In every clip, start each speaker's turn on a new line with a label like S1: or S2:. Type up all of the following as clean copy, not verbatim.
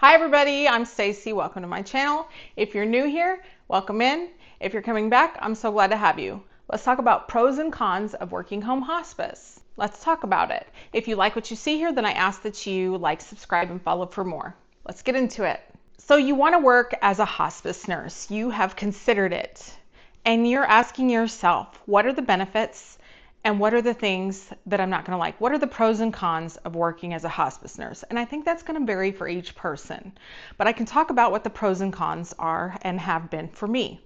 S1: Hi everybody, I'm Stacy. Welcome to my channel. If you're new here, welcome in. If you're coming back, I'm so glad to have you. Let's talk about pros and cons of working home hospice. Let's talk about it. If you like what you see here, then I ask that you like, subscribe, and follow for more. Let's get into it. So you want to work as a hospice nurse. You have considered it, and you're asking yourself, what are the benefits? And what are the things that I'm not going to like? What are the pros and cons of working as a hospice nurse? And I think that's going to vary for each person. But I can talk about what the pros and cons are and have been for me.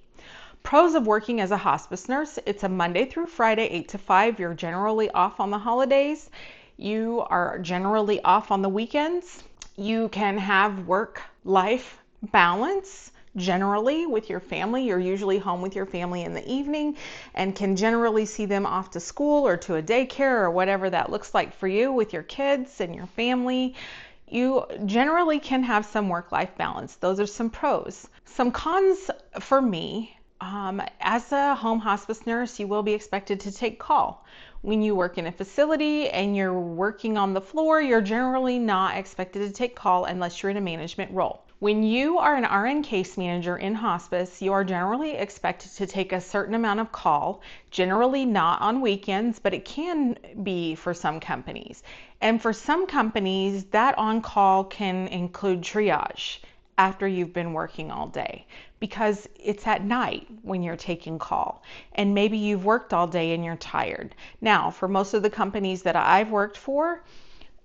S1: Pros of working as a hospice nurse: it's a Monday through Friday, 8 to 5. You're generally off on the holidays. You are generally off on the weekends. You can have work-life balance. Generally with your family, you're usually home with your family in the evening and can generally see them off to school or to a daycare or whatever that looks like for you with your kids and your family. You generally can have some work-life balance. Those are some pros. Some cons for me: as a home hospice nurse, you will be expected to take call. When you work in a facility and you're working on the floor, you're generally not expected to take call unless you're in a management role. When you are an RN case manager in hospice, you are generally expected to take a certain amount of call, generally not on weekends, but it can be for some companies. And for some companies, that on-call can include triage after you've been working all day, because it's at night when you're taking call and maybe you've worked all day and you're tired. Now, for most of the companies that I've worked for,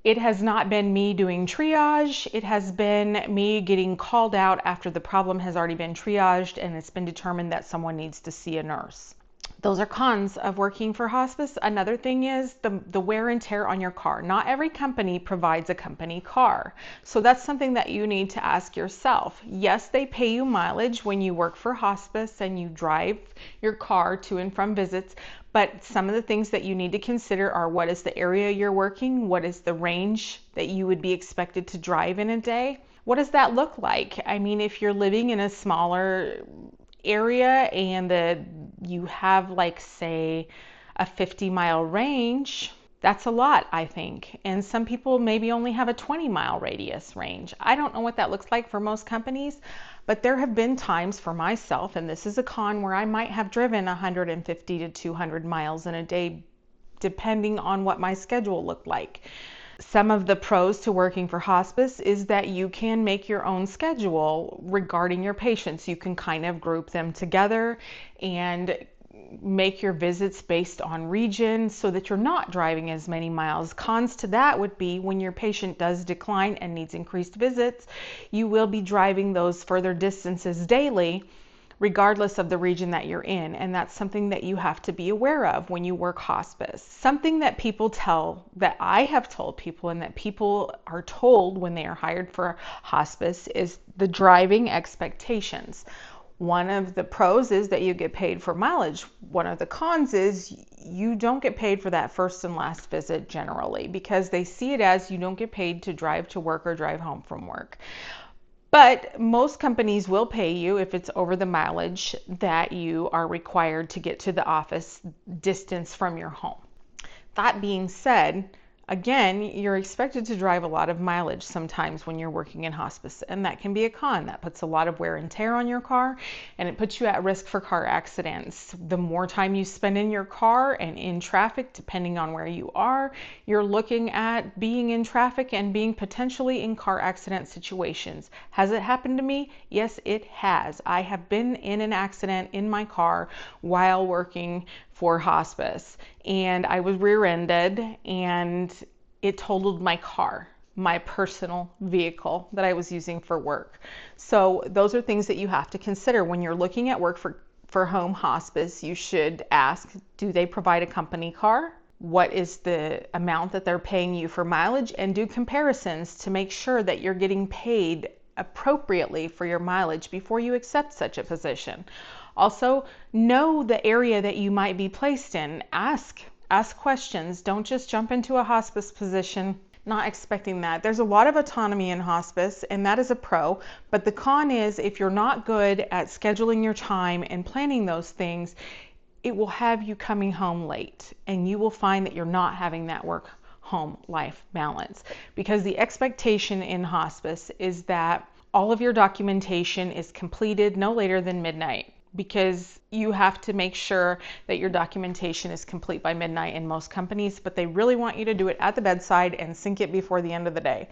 S1: it has not been me doing triage. It has been me getting called out after the problem has already been triaged and it's been determined that someone needs to see a nurse. Those are cons of working for hospice. Another thing is the wear and tear on your car. Not every company provides a company car. So that's something that you need to ask yourself. Yes, they pay you mileage when you work for hospice and you drive your car to and from visits, but some of the things that you need to consider are: what is the area you're working? What is the range that you would be expected to drive in a day? What does that look like? I mean, if you're living in a smaller area and you have, like, say, a 50-mile range, that's a lot, I think. And some people maybe only have a 20-mile radius range. I don't know what that looks like for most companies, but there have been times for myself, and this is a con, where I might have driven 150 to 200 miles in a day, depending on what my schedule looked like. Some of the pros to working for hospice is that you can make your own schedule regarding your patients. You can kind of group them together and make your visits based on region so that you're not driving as many miles. Cons to that would be when your patient does decline and needs increased visits, you will be driving those further distances daily, regardless of the region that you're in. And that's something that you have to be aware of when you work hospice. Something that that I have told people, and that people are told when they are hired for hospice, is the driving expectations. One of the pros is that you get paid for mileage. One of the cons is you don't get paid for that first and last visit generally, because they see it as you don't get paid to drive to work or drive home from work. But most companies will pay you if it's over the mileage that you are required to get to the office distance from your home. That being said, again, you're expected to drive a lot of mileage sometimes when you're working in hospice, and that can be a con. That puts a lot of wear and tear on your car, and it puts you at risk for car accidents. The more time you spend in your car and in traffic, depending on where you are, you're looking at being in traffic and being potentially in car accident situations. Has it happened to me? Yes, it has. I have been in an accident in my car while working for hospice, and I was rear-ended and it totaled my car, my personal vehicle that I was using for work. So those are things that you have to consider when you're looking at work for home hospice. You should ask, do they provide a company car? What is the amount that they're paying you for mileage? And do comparisons to make sure that you're getting paid appropriately for your mileage before you accept such a position. Also, know the area that you might be placed in. Ask questions. Don't just jump into a hospice position not expecting that. There's a lot of autonomy in hospice, and that is a pro, but the con is if you're not good at scheduling your time and planning those things, it will have you coming home late, and you will find that you're not having that work work-home-life balance, because the expectation in hospice is that all of your documentation is completed no later than midnight, because you have to make sure that your documentation is complete by midnight in most companies, but they really want you to do it at the bedside and sync it before the end of the day.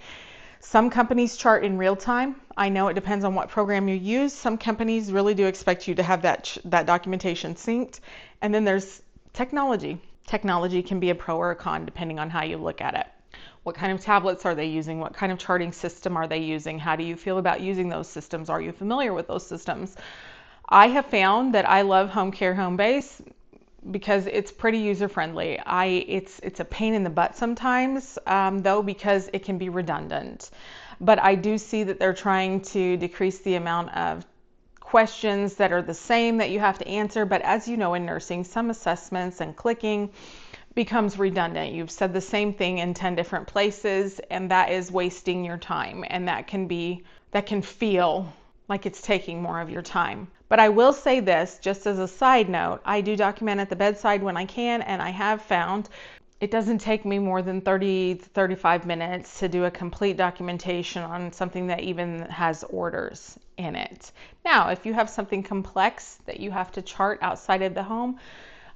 S1: Some companies chart in real time. I know it depends on what program you use. Some companies really do expect you to have that documentation synced. And then there's technology. Technology can be a pro or a con depending on how you look at it. What kind of tablets are they using? What kind of charting system are they using? How do you feel about using those systems? Are you familiar with those systems? I have found that I love Home Care Home Base because it's pretty user friendly. It's a pain in the butt sometimes, though, because it can be redundant. But I do see that they're trying to decrease the amount of questions that are the same that you have to answer. But as you know, in nursing, some assessments and clicking becomes redundant. You've said the same thing in 10 different places, and that is wasting your time, and that can feel like it's taking more of your time. But I will say this, just as a side note, I do document at the bedside when I can, and I have found it doesn't take me more than 30 to 35 minutes to do a complete documentation on something that even has orders in it. Now, if you have something complex that you have to chart outside of the home,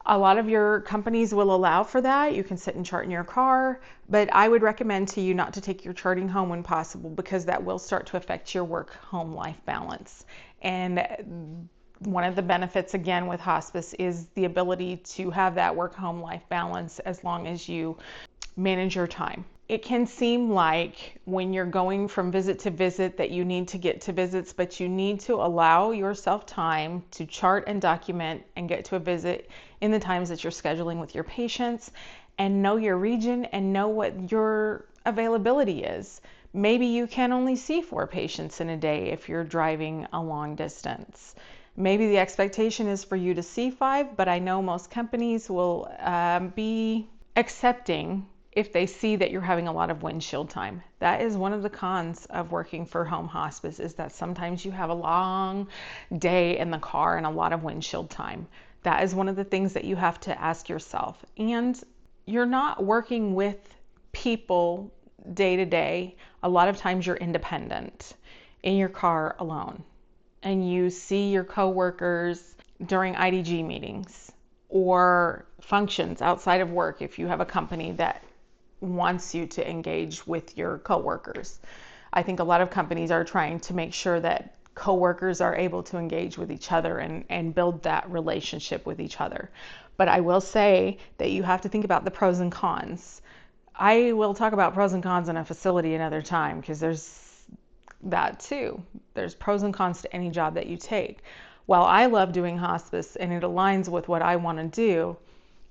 S1: a lot of your companies will allow for that. You can sit and chart in your car, but I would recommend to you not to take your charting home when possible, because that will start to affect your work-home life balance. And one of the benefits, again, with hospice is the ability to have that work-home life balance as long as you manage your time. It can seem like when you're going from visit to visit that you need to get to visits, but you need to allow yourself time to chart and document and get to a visit in the times that you're scheduling with your patients, and know your region and know what your availability is. Maybe you can only see 4 patients in a day if you're driving a long distance. Maybe the expectation is for you to see 5, but I know most companies will be accepting if they see that you're having a lot of windshield time. That is one of the cons of working for home hospice, is that sometimes you have a long day in the car and a lot of windshield time. That is one of the things that you have to ask yourself. And you're not working with people day to day. A lot of times you're independent in your car alone, and you see your coworkers during IDG meetings or functions outside of work if you have a company that wants you to engage with your coworkers. I think a lot of companies are trying to make sure that coworkers are able to engage with each other and build that relationship with each other. But I will say that you have to think about the pros and cons. I will talk about pros and cons in a facility another time, because there's that too. There's pros and cons to any job that you take. While I love doing hospice and it aligns with what I want to do,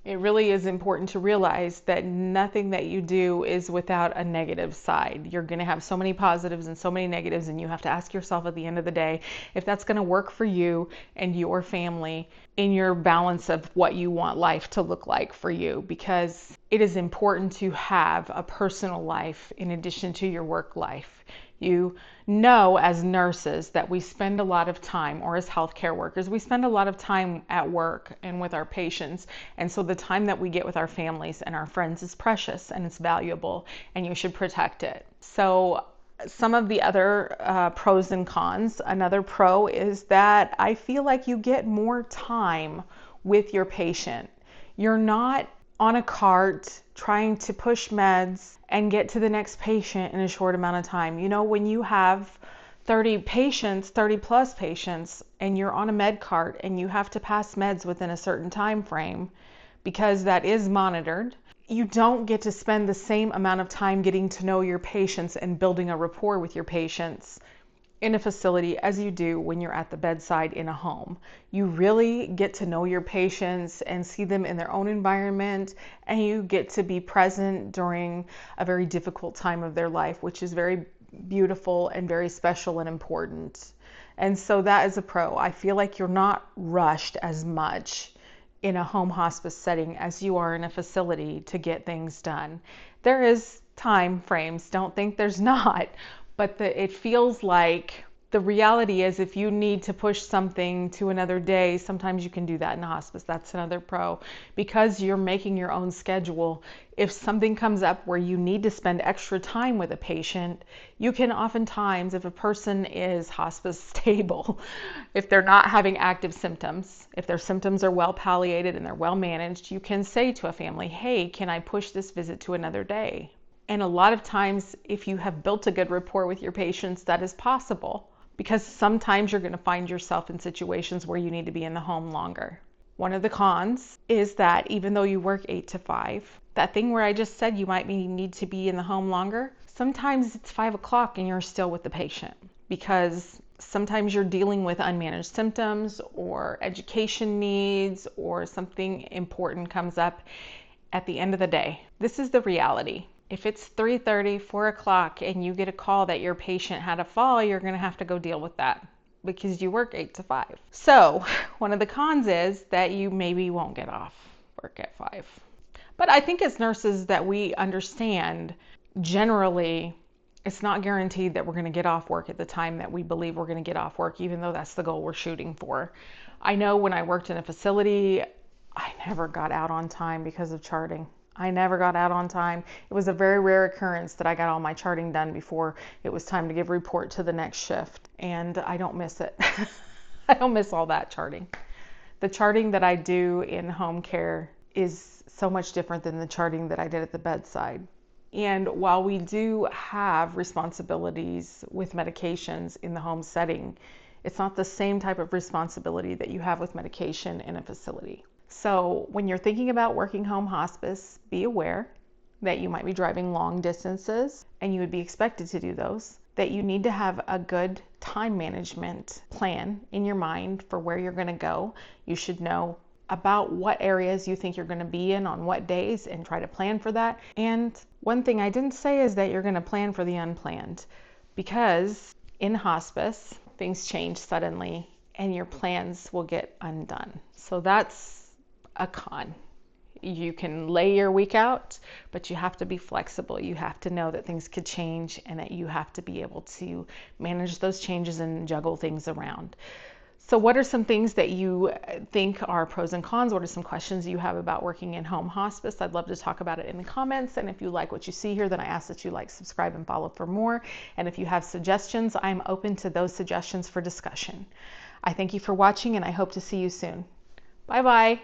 S1: it really is important to realize that nothing that you do is without a negative side. You're going to have so many positives and so many negatives, and you have to ask yourself at the end of the day if that's going to work for you and your family in your balance of what you want life to look like for you, because it is important to have a personal life in addition to your work life. You know, as nurses, that we spend a lot of time, or as healthcare workers, we spend a lot of time at work and with our patients. And so the time that we get with our families and our friends is precious and it's valuable, and you should protect it. So some of the other pros and cons, another pro is that I feel like you get more time with your patient. You're not on a cart trying to push meds and get to the next patient in a short amount of time. You know, when you have 30 plus patients, and you're on a med cart and you have to pass meds within a certain time frame, because that is monitored, you don't get to spend the same amount of time getting to know your patients and building a rapport with your patients in a facility as you do when you're at the bedside in a home. You really get to know your patients and see them in their own environment, and you get to be present during a very difficult time of their life, which is very beautiful and very special and important. And so that is a pro. I feel like you're not rushed as much in a home hospice setting as you are in a facility to get things done. There is time frames, don't think there's not, but it feels like The reality is if you need to push something to another day, sometimes you can do that in hospice. That's another pro. Because you're making your own schedule, if something comes up where you need to spend extra time with a patient, you can oftentimes, if a person is hospice stable, if they're not having active symptoms, if their symptoms are well palliated and they're well managed, you can say to a family, hey, can I push this visit to another day? And a lot of times, if you have built a good rapport with your patients, that is possible. Because sometimes you're going to find yourself in situations where you need to be in the home longer. One of the cons is that even though you work 8 to 5, that thing where I just said you might need to be in the home longer, sometimes it's 5 o'clock and you're still with the patient, because sometimes you're dealing with unmanaged symptoms or education needs, or something important comes up at the end of the day. This is the reality. If it's 3:30, 4 o'clock, and you get a call that your patient had a fall, you're going to have to go deal with that because you work 8 to 5. So one of the cons is that you maybe won't get off work at 5. But I think as nurses that we understand, generally, it's not guaranteed that we're going to get off work at the time that we believe we're going to get off work, even though that's the goal we're shooting for. I know when I worked in a facility, I never got out on time because of charting. I never got out on time. It was a very rare occurrence that I got all my charting done before it was time to give a report to the next shift. And I don't miss it. I don't miss all that charting. The charting that I do in home care is so much different than the charting that I did at the bedside. And while we do have responsibilities with medications in the home setting, it's not the same type of responsibility that you have with medication in a facility. So when you're thinking about working home hospice, be aware that you might be driving long distances, and you would be expected to do those, that you need to have a good time management plan in your mind for where you're going to go. You should know about what areas you think you're going to be in on what days and try to plan for that. And one thing I didn't say is that you're going to plan for the unplanned, because in hospice, things change suddenly and your plans will get undone. So that's a con. You can lay your week out, but you have to be flexible. You have to know that things could change and that you have to be able to manage those changes and juggle things around. So what are some things that you think are pros and cons? What are some questions you have about working in home hospice? I'd love to talk about it in the comments. And if you like what you see here, then I ask that you like, subscribe, and follow for more. And if you have suggestions, I'm open to those suggestions for discussion. I thank you for watching, and I hope to see you soon. Bye-bye.